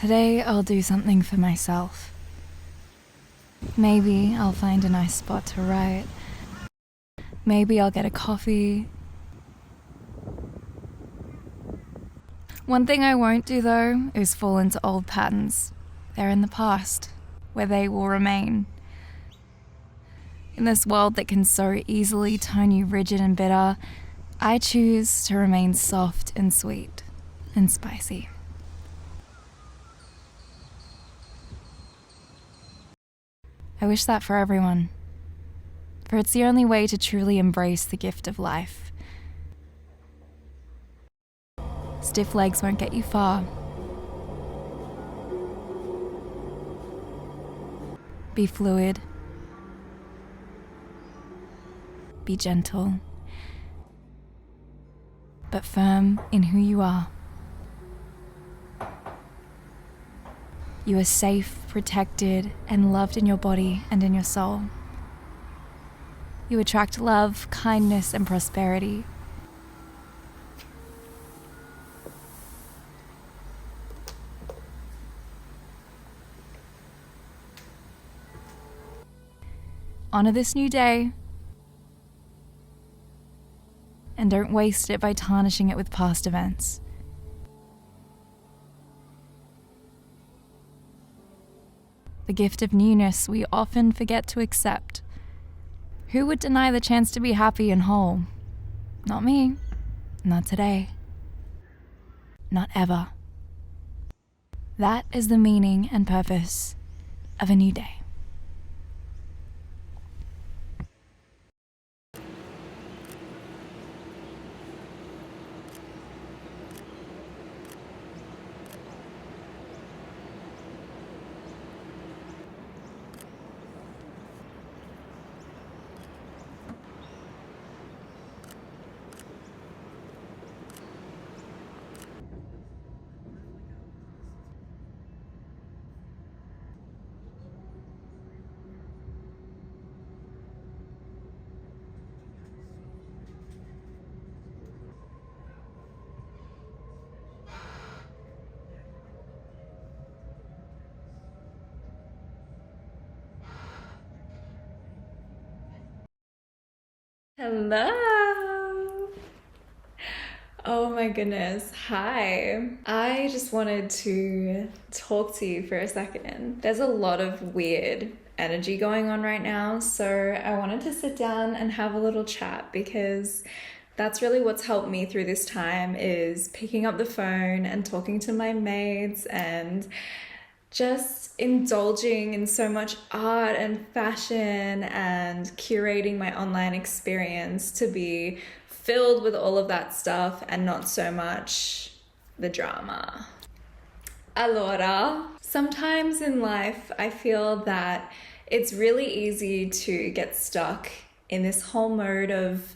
Today I'll do something for myself. Maybe I'll find a nice spot to write. Maybe I'll get a coffee. One thing I won't do though is fall into old patterns. They're in the past, where they will remain. In this world that can so easily turn you rigid and bitter, I choose to remain soft and sweet and spicy. I wish that for everyone, for it's the only way to truly embrace the gift of life. Stiff legs won't get you far. Be fluid. Be gentle, but firm in who you are. You are safe, protected, and loved in your body and in your soul. You attract love, kindness, and prosperity. Honor this new day, and don't waste it by tarnishing it with past events. The gift of newness we often forget to accept. Who would deny the chance to be happy and whole? Not me. Not today. Not ever. That is the meaning and purpose of a new day. Hello! Oh my goodness, hi. I just wanted to talk to you for a second. There's a lot of weird energy going on right now, so I wanted to sit down and have a little chat because that's really what's helped me through this time, is picking up the phone and talking to my mates and just indulging in so much art and fashion and curating my online experience to be filled with all of that stuff and not so much the drama. Allora, sometimes in life I feel that it's really easy to get stuck in this whole mode of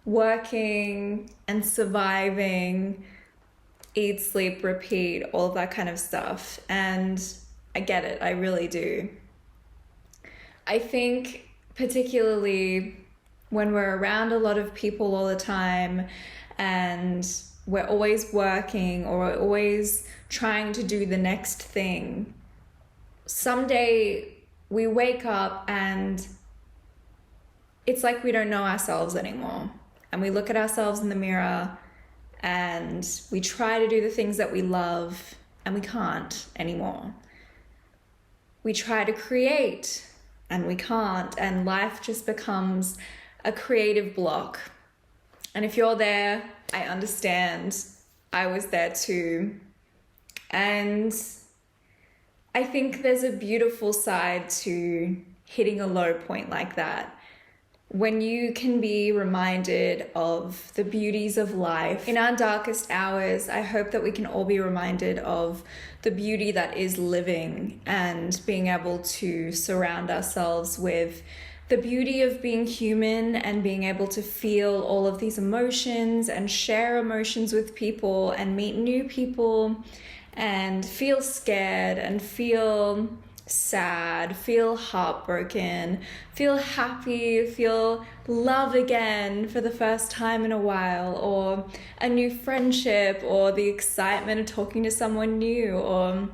working and surviving, eat, sleep, repeat, all of that kind of stuff. And I get it, I really do. I think particularly when we're around a lot of people all the time and we're always working or we're always trying to do the next thing, someday we wake up and it's like we don't know ourselves anymore. And we look at ourselves in the mirror and we try to do the things that we love and we can't anymore. We try to create and we can't, and life just becomes a creative block. And if you're there, I understand. I was there too. And I think there's a beautiful side to hitting a low point like that, when you can be reminded of the beauties of life. In our darkest hours, I hope that we can all be reminded of the beauty that is living and being able to surround ourselves with the beauty of being human and being able to feel all of these emotions and share emotions with people and meet new people and feel scared and feel sad, feel heartbroken, feel happy, feel love again for the first time in a while, or a new friendship, or the excitement of talking to someone new, or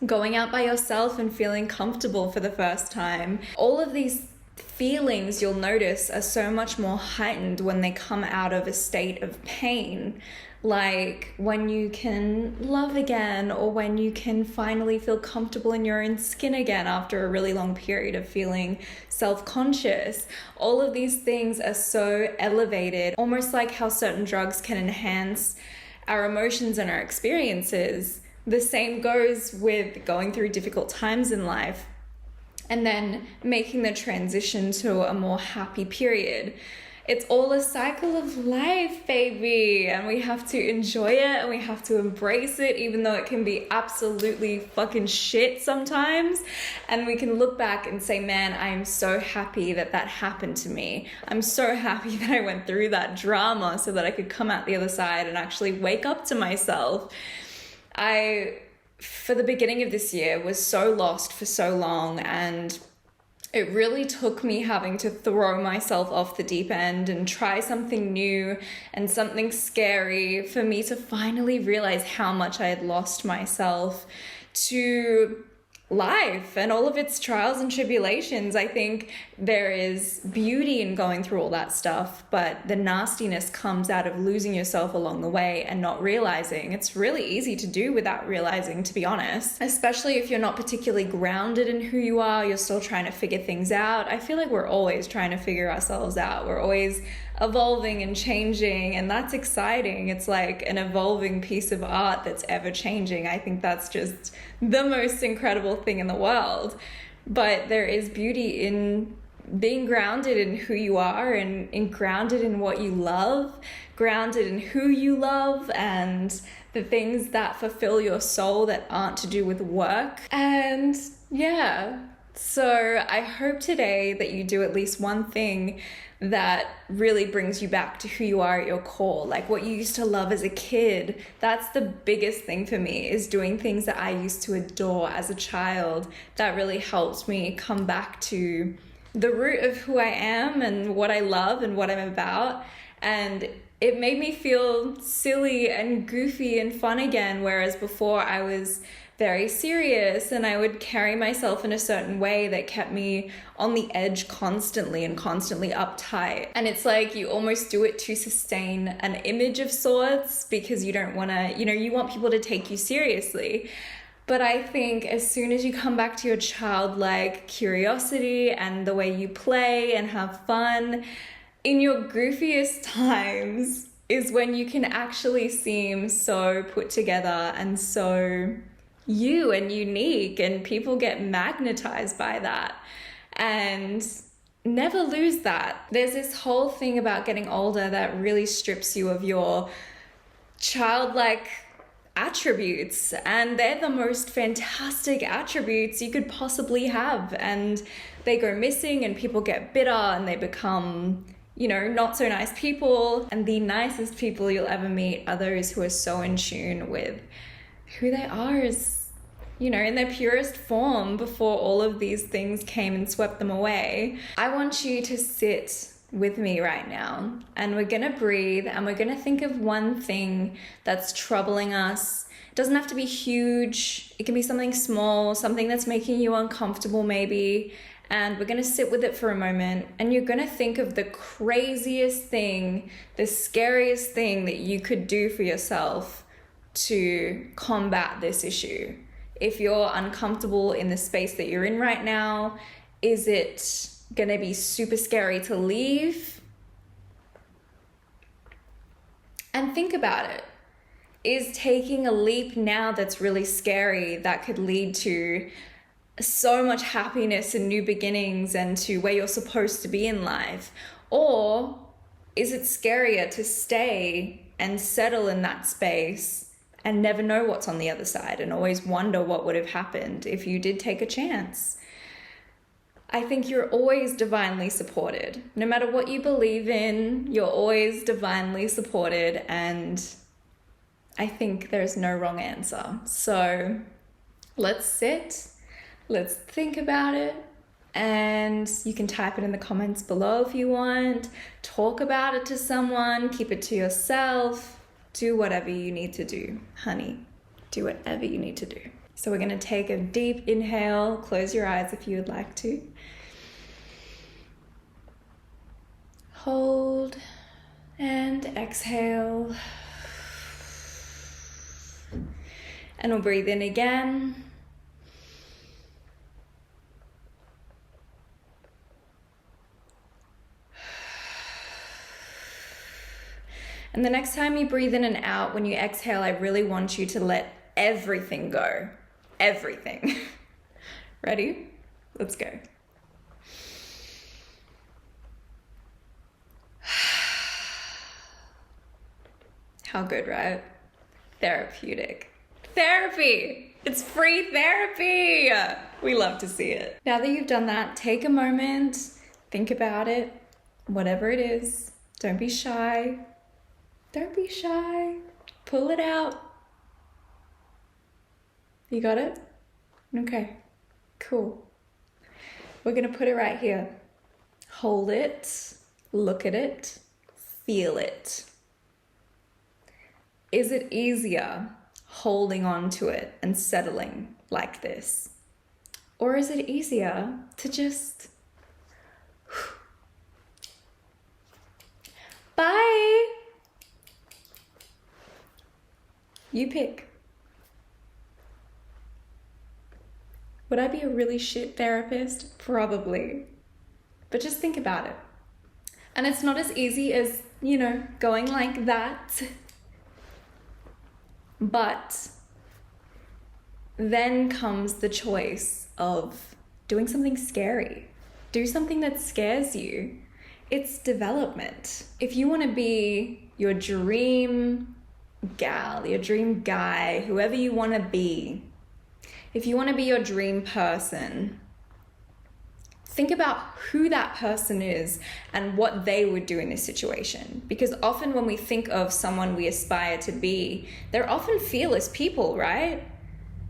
going out by yourself and feeling comfortable for the first time. All of these feelings, you'll notice, are so much more heightened when they come out of a state of pain. Like when you can love again, or when you can finally feel comfortable in your own skin again after a really long period of feeling self-conscious. All of these things are so elevated, almost like how certain drugs can enhance our emotions and our experiences. The same goes with going through difficult times in life and then making the transition to a more happy period. It's all a cycle of life, baby, and we have to enjoy it and we have to embrace it, even though it can be absolutely fucking shit sometimes. And we can look back and say, man, I am so happy that that happened to me. I'm so happy that I went through that drama so that I could come out the other side and actually wake up to myself. For the beginning of this year, was so lost for so long, and it really took me having to throw myself off the deep end and try something new and something scary for me to finally realize how much I had lost myself to life and all of its trials and tribulations. I think there is beauty in going through all that stuff, but the nastiness comes out of losing yourself along the way and not realizing. It's really easy to do without realizing, to be honest, especially if you're not particularly grounded in who you are. You're still trying to figure things out. I feel like we're always trying to figure ourselves out. We're always evolving and changing, and that's exciting. It's like an evolving piece of art that's ever changing. I think that's just the most incredible thing in the world. But there is beauty in being grounded in who you are and grounded in what you love, grounded in who you love and the things that fulfill your soul that aren't to do with work. And yeah, so I hope today that you do at least one thing that really brings you back to who you are at your core, like what you used to love as a kid. That's the biggest thing for me, is doing things that I used to adore as a child. That really helped me come back to the root of who I am and what I love and what I'm about. And it made me feel silly and goofy and fun again, whereas before I was very serious and I would carry myself in a certain way that kept me on the edge constantly and constantly uptight. And it's like you almost do it to sustain an image of sorts because you don't want to, you want people to take you seriously. But I think as soon as you come back to your childlike curiosity and the way you play and have fun, in your goofiest times is when you can actually seem so put together and so you and unique, and people get magnetized by that. And never lose that. There's this whole thing about getting older that really strips you of your childlike attributes, and they're the most fantastic attributes you could possibly have, and they go missing and people get bitter and they become not so nice people. And the nicest people you'll ever meet are those who are so in tune with who they are as in their purest form before all of these things came and swept them away. I want you to sit with me right now, and we're gonna breathe, and we're gonna think of one thing that's troubling us. It doesn't have to be huge. It can be something small, something that's making you uncomfortable maybe. And we're gonna sit with it for a moment, and you're gonna think of the craziest thing, the scariest thing that you could do for yourself to combat this issue. If you're uncomfortable in the space that you're in right now, is it gonna be super scary to leave? And think about it. Is taking a leap now that's really scary, that could lead to so much happiness and new beginnings and to where you're supposed to be in life? Or is it scarier to stay and settle in that space and never know what's on the other side and always wonder what would have happened if you did take a chance? I think you're always divinely supported. No matter what you believe in, you're always divinely supported, and I think there's no wrong answer. So let's sit, let's think about it, and you can type it in the comments below if you want. Talk about it to someone, keep it to yourself. Do whatever you need to do, honey. Do whatever you need to do. So we're going to take a deep inhale. Close your eyes if you would like to. Hold and exhale. And we'll breathe in again. And the next time you breathe in and out, when you exhale, I really want you to let everything go. Everything. Ready? Let's go. How good, right? Therapeutic. Therapy! It's free therapy! We love to see it. Now that you've done that, take a moment, think about it, whatever it is. Don't be shy. Don't be shy. Pull it out. You got it? Okay, cool. We're gonna put it right here. Hold it, look at it, feel it. Is it easier holding on to it and settling like this? Or is it easier to just... Bye! You pick. Would I be a really shit therapist? Probably. But just think about it. And it's not as easy as, going like that. But then comes the choice of doing something scary. Do something that scares you. It's development. If you want to be your dream gal, your dream guy, whoever you want to be, if you want to be your dream person, think about who that person is and what they would do in this situation. Because often when we think of someone we aspire to be, they're often fearless people, right?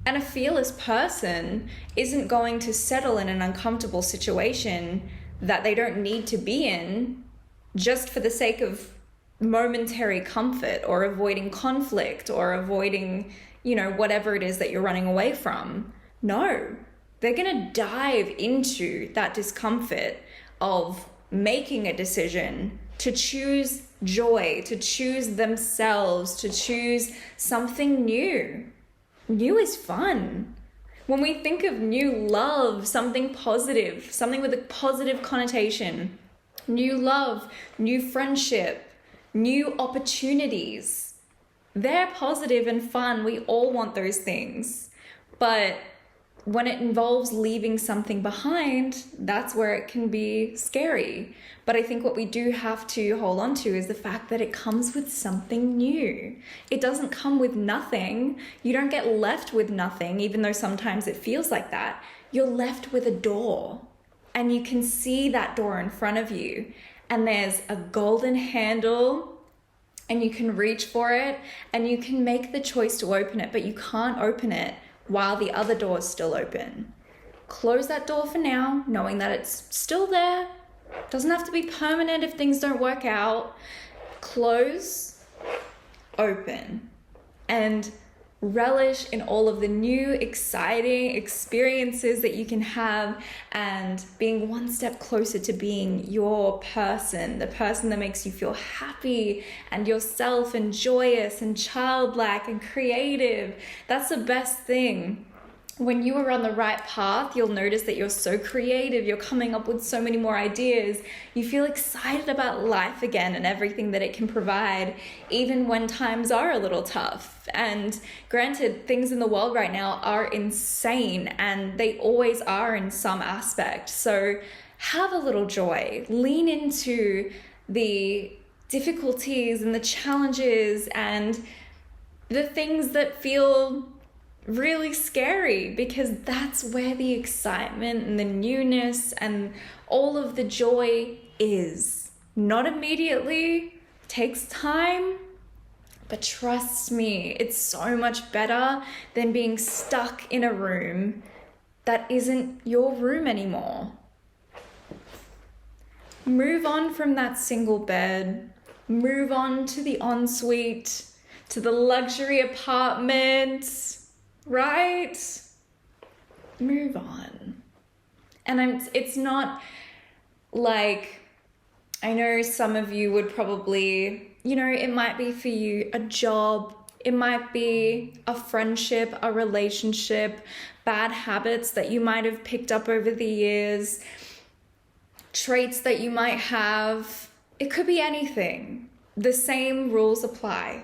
And a fearless person isn't going to settle in an uncomfortable situation that they don't need to be in just for the sake of momentary comfort or avoiding conflict or avoiding, whatever it is that you're running away from. No, they're going to dive into that discomfort of making a decision to choose joy, to choose themselves, to choose something new. New is fun. When we think of new love, something positive, something with a positive connotation, new love, new friendship, new opportunities, they're positive and fun. We all want those things. But when it involves leaving something behind, that's where it can be scary. But I think what we do have to hold on to is the fact that it comes with something new. It doesn't come with nothing. You don't get left with nothing, even though sometimes it feels like that. You're left with a door, and you can see that door in front of you, and there's a golden handle, and you can reach for it, and you can make the choice to open it, but you can't open it while the other door is still open. Close that door for now, knowing that it's still there. Doesn't have to be permanent if things don't work out. Close, open, and relish in all of the new, exciting experiences that you can have and being one step closer to being your person, the person that makes you feel happy and yourself and joyous and childlike and creative. That's the best thing. When you are on the right path, you'll notice that you're so creative, you're coming up with so many more ideas, you feel excited about life again and everything that it can provide, even when times are a little tough. And granted, things in the world right now are insane, and they always are in some aspect. So have a little joy, lean into the difficulties and the challenges and the things that feel really scary, because that's where the excitement and the newness and all of the joy is. Not immediately, takes time, but trust me, it's so much better than being stuck in a room that isn't your room anymore. Move on from that single bed, move on to the ensuite, to the luxury apartment. right? Move on. And it's not like, I know some of you would probably, you know, it might be for you a job, it might be a friendship, a relationship, bad habits that you might have picked up over the years, traits that you might have. It could be anything. The same rules apply.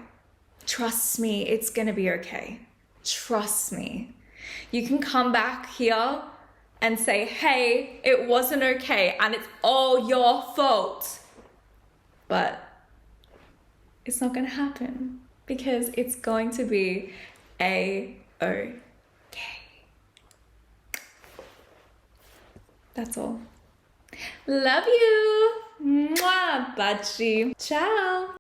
Trust me, it's gonna be okay. Trust me. You can come back here and say, hey, it wasn't okay and it's all your fault. But it's not gonna happen because it's going to be A-okay. That's all. Love you. Mwah, Bachi. Ciao.